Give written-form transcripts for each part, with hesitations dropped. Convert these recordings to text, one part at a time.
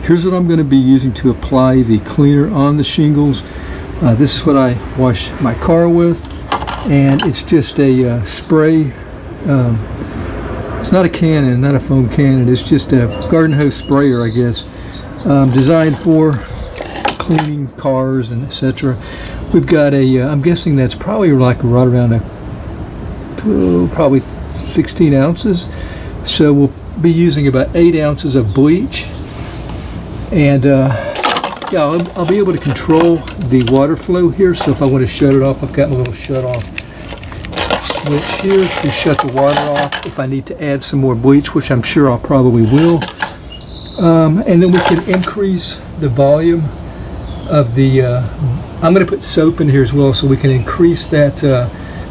Here's what I'm going to be using to apply the cleaner on the shingles. This is what I wash my car with, and it's just a spray. It's not a cannon, not a foam cannon. It's just a garden hose sprayer, I guess, designed for cleaning cars and etc. We've got a, I'm guessing that's probably like right around probably 16 ounces. So we'll be using about 8 ounces of bleach. And yeah, I'll be able to control the water flow here. So if I want to shut it off, I've got my little shut off switch here to shut the water off if I need to add some more bleach, which I'm sure I'll probably will. And then we can increase the volume of the, I'm going to put soap in here as well, so we can increase that,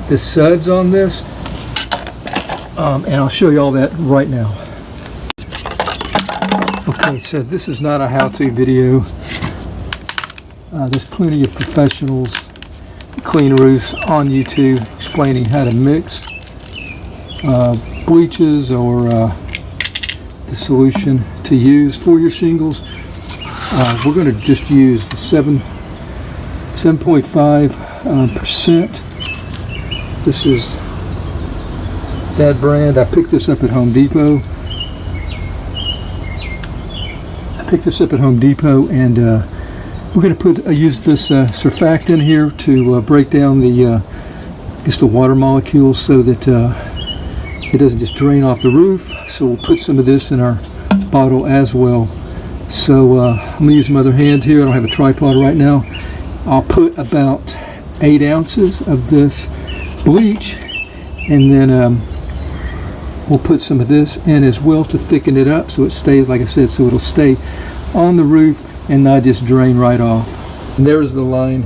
the suds on this. And I'll show you all that right now. Okay, so this is not a how-to video. There's plenty of professionals clean roofs on YouTube explaining how to mix bleaches or the solution to use for your shingles. We're going to just use the 7.5%. This is that brand. I picked this up at Home Depot. And we're going to use this surfactant here to break down the just the water molecules so that it doesn't just drain off the roof. So we'll put some of this in our bottle as well. So I'm going to use my other hand here. I don't have a tripod right now. I'll put about 8 ounces of this bleach, and then we'll put some of this in as well to thicken it up so it stays, like I said, so it'll stay on the roof and not just drain right off. And there's the line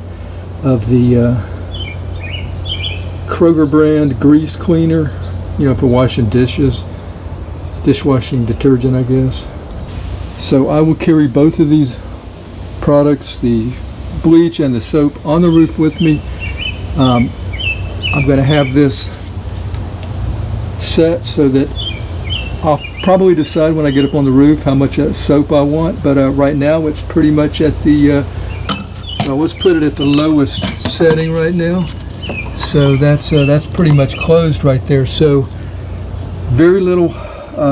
of the Kroger brand grease cleaner, you know, for washing dishes, dishwashing detergent, I guess. So I will carry both of these products, the bleach and the soap, on the roof with me. I'm going to have this set so that I'll probably decide when I get up on the roof how much soap I want, but right now it's pretty much at the well, let's put it at the lowest setting right now. So that's pretty much closed right there. So very little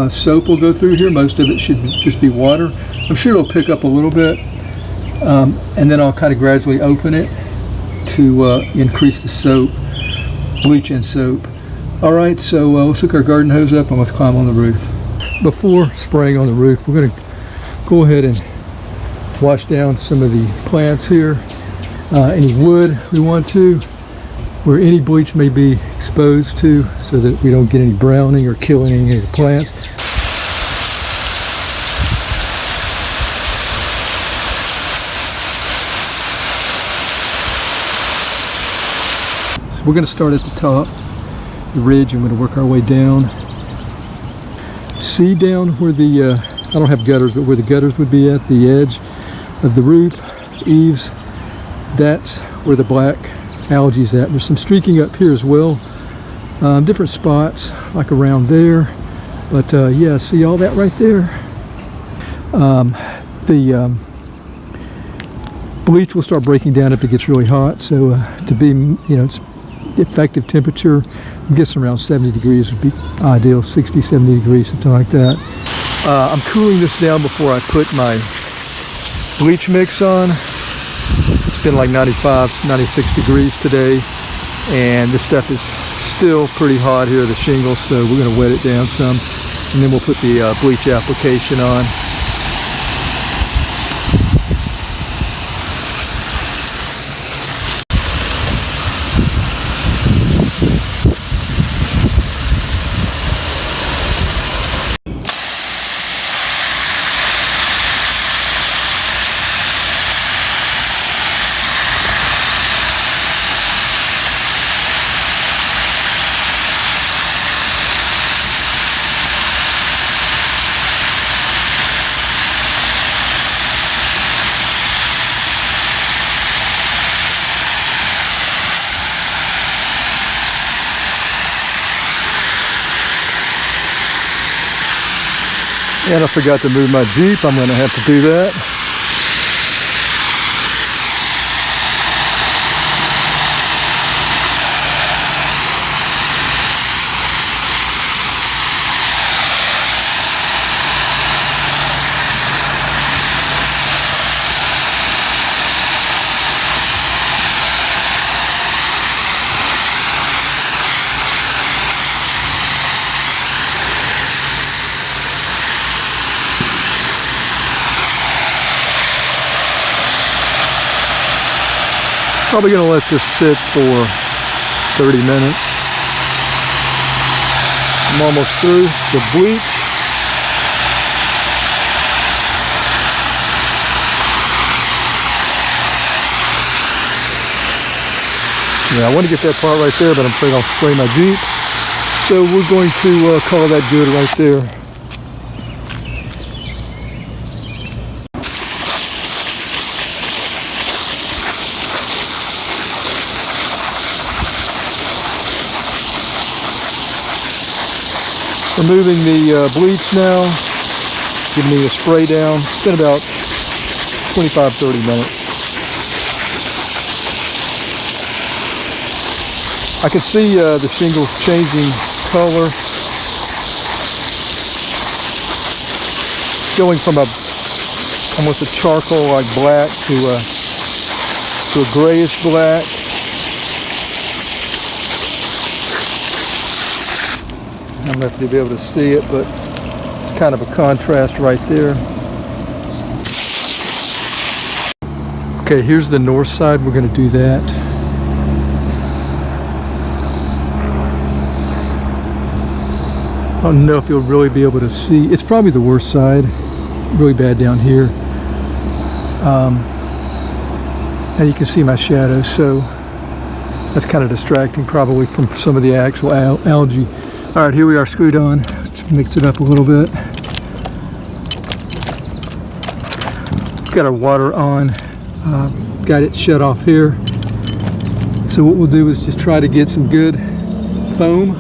soap will go through here. Most of it should just be water. I'm sure it'll pick up a little bit, and then I'll kind of gradually open it to increase the soap, bleach and soap. Alright, so let's hook our garden hose up and let's climb on the roof. Before spraying on the roof, we're going to go ahead and wash down some of the plants here. Any wood we want to, where any bleach may be exposed to, so that we don't get any browning or killing any of the plants. So we're going to start at the top, the ridge, and we're going to work our way down. See down where the, I don't have gutters, but where the gutters would be at the edge of the roof, eaves, that's where the black algae is at. There's some streaking up here as well, different spots like around there, but yeah, see all that right there. The bleach will start breaking down if it gets really hot, so to be, you know, it's effective temperature, I'm guessing around 70 degrees would be ideal, 60, 70 degrees, something like that. I'm cooling this down before I put my bleach mix on. It's been like 95, 96 degrees today, and this stuff is still pretty hot here, the shingles, so we're going to wet it down some, and then we'll put the bleach application on. And I forgot to move my Jeep. I'm going to have to do that. Probably going to let this sit for 30 minutes. I'm almost through the bleach. Yeah, I want to get that part right there, but I'm afraid I'll spray my Jeep. So we're going to call that good right there. Removing the bleach now, giving me a spray down. It's been about 25-30 minutes. I could see the shingles changing color, going from almost a charcoal like black to a grayish black. I don't know if you'll be able to see it, but it's kind of a contrast right there. Okay, here's the north side. We're going to do that. I don't know if you'll really be able to see. It's probably the worst side. Really bad down here. And you can see my shadow, so that's kind of distracting probably from some of the actual algae. All right, here we are screwed on. Let's mix it up a little bit. Got our water on. Got it shut off here. So what we'll do is just try to get some good foam.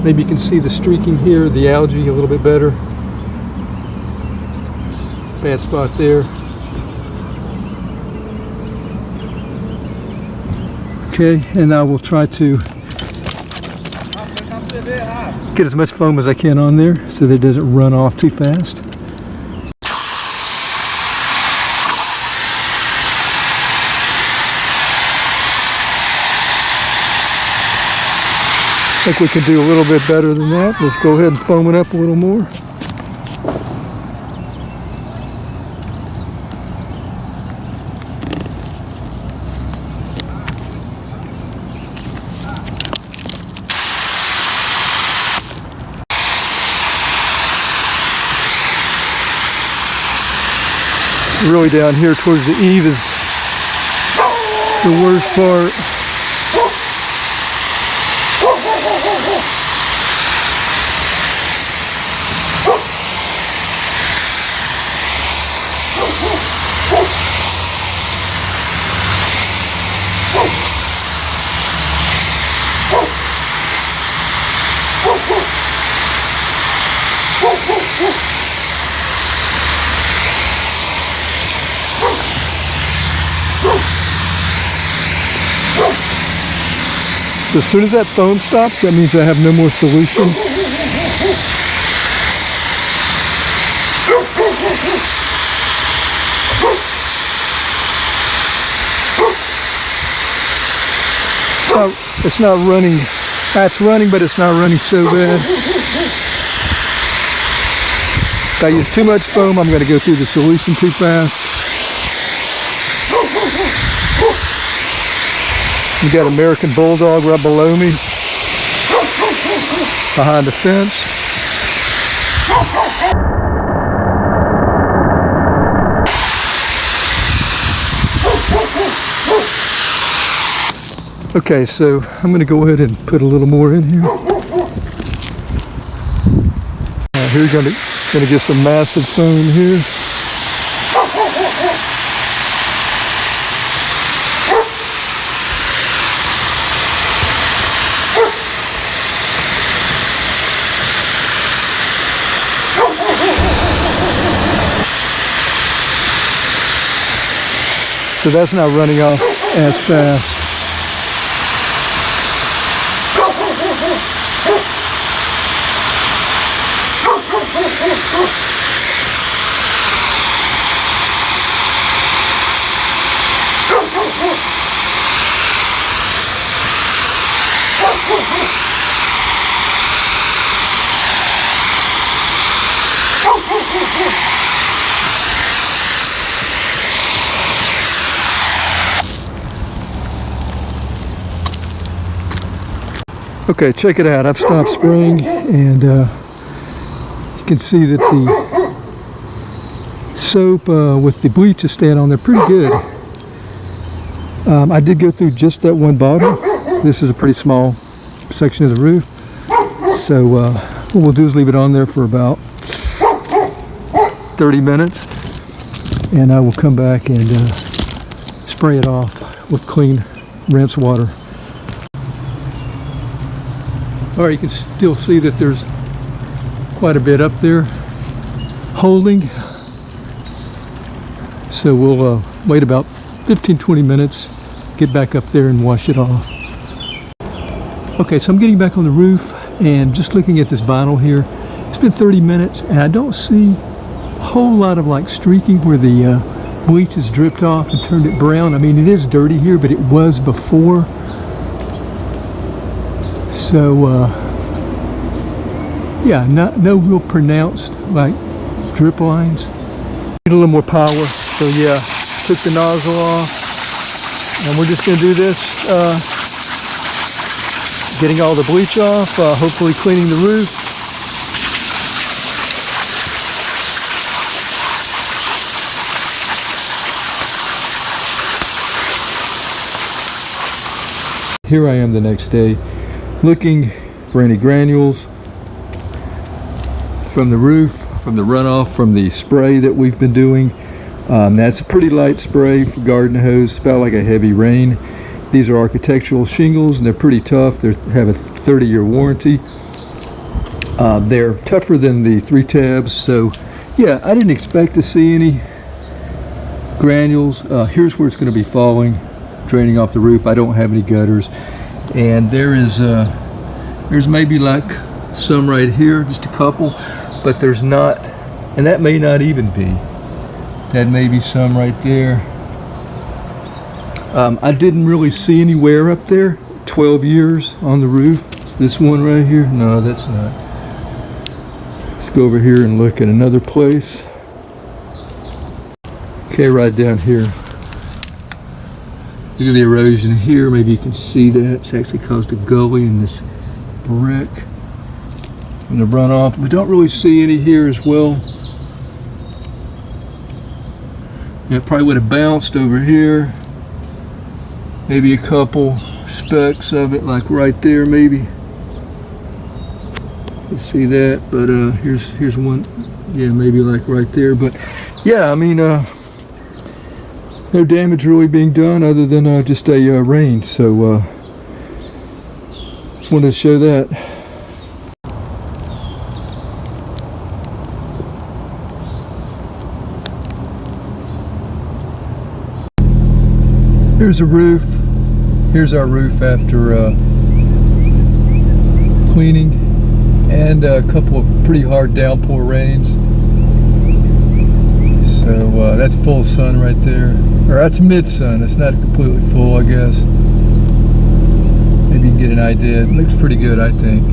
Maybe you can see the streaking here, the algae a little bit better. Bad spot there. Okay, and I will try to get as much foam as I can on there so that it doesn't run off too fast. I think we can do a little bit better than that. Let's go ahead and foam it up a little more. Really down here towards the eave is the worst part. So as soon as that foam stops, that means I have no more solution. It's not running. It's running, but it's not running so bad. If I use too much foam, I'm going to go through the solution too fast. We got American Bulldog right below me, behind the fence. Okay, so I'm going to go ahead and put a little more in here. Here we're going to get some massive foam here. So that's not running off as fast. Okay, check it out. I've stopped spraying, and you can see that the soap with the bleach is staying on there pretty good. I did go through just that one bottle. This is a pretty small section of the roof. So what we'll do is leave it on there for about 30 minutes, and I will come back and spray it off with clean rinse water. Alright, you can still see that there's quite a bit up there holding. So we'll wait about 15-20 minutes, get back up there and wash it off. Okay, so I'm getting back on the roof and just looking at this vinyl here. It's been 30 minutes and I don't see a whole lot of like streaking where the bleach has dripped off and turned it brown. I mean, it is dirty here, but it was before. So yeah, no real pronounced like drip lines. Need a little more power. So yeah, took the nozzle off, and we're just gonna do this, getting all the bleach off, hopefully cleaning the roof. Here I am the next day, looking for any granules from the roof, from the runoff, from the spray that we've been doing. That's a pretty light spray for garden hose. It's about like a heavy rain. These are architectural shingles and they're pretty tough. They have a 30-year warranty. They're tougher than the 3 tabs. So yeah, I didn't expect to see any granules. Here's where it's going to be falling, draining off the roof. I don't have any gutters, and there's maybe like some right here, just a couple, but there's not, and that may not even be. That may be some right there. I didn't really see any wear up there. 12 years on the roof. It's this one right here. No, that's not. Let's go over here and look at another place. Okay, right down here. Look at the erosion here. Maybe you can see that. It's actually caused a gully in this brick and the runoff. We don't really see any here as well. It probably would have bounced over here. Maybe a couple specks of it, like right there, maybe. You see that? But here's one. Yeah, maybe like right there. But yeah, I mean, no damage really being done other than just a rain. So just wanted to show that. Here's a roof. Here's our roof after cleaning and a couple of pretty hard downpour rains. So that's full sun right there. Or that's mid-sun. It's not completely full, I guess. Maybe you can get an idea. It looks pretty good, I think.